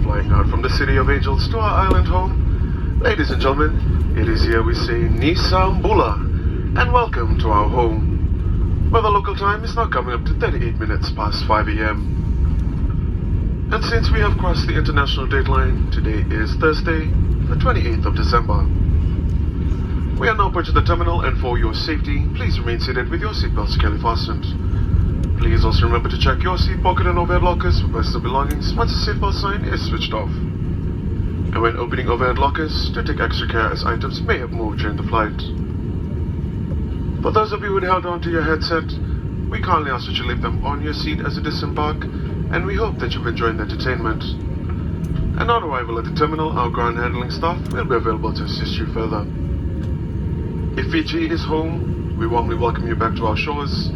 flying out from the City of Angels to our island home. Ladies and gentlemen, it is here we say Nisambula, and welcome to our home, where the local time is now coming up to 38 minutes past 5 a.m. And since we have crossed the international deadline, today is Thursday, the 28th of December. We are now approaching the terminal, and for your safety, please remain seated with your seatbelt securely fastened. Please also remember to check your seat pocket and overhead lockers for personal belongings once the seatbelt sign is switched off. And when opening overhead lockers, do take extra care as items may have moved during the flight. For those of you who held on to your headset, we kindly ask that you leave them on your seat as you disembark, and we hope that you've enjoyed the entertainment. And on arrival at the terminal, our ground handling staff will be available to assist you further. If Fiji is home, we warmly welcome you back to our shores.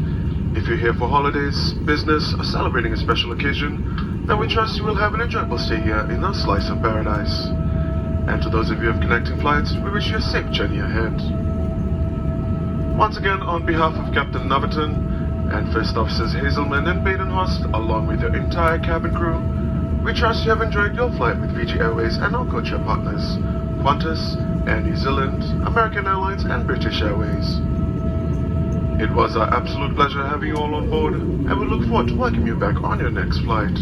If you're here for holidays, business, or celebrating a special occasion, then we trust you will have an enjoyable stay here in our slice of paradise. And to those of you of connecting flights, we wish you a safe journey ahead. Once again, on behalf of Captain Naviton and First Officers Hazelman and Badenhorst, along with your entire cabin crew, we trust you have enjoyed your flight with Fiji Airways and our codeshare partners, Qantas, Air New Zealand, American Airlines, and British Airways. It was our absolute pleasure having you all on board, and we look forward to welcoming you back on your next flight.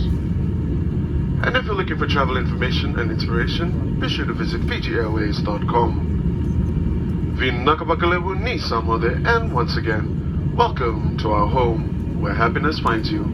And if you're looking for travel information and inspiration, be sure to visit FijiAirways.com. Vinakabakalewu ni samode, and once again, welcome to our home, where happiness finds you.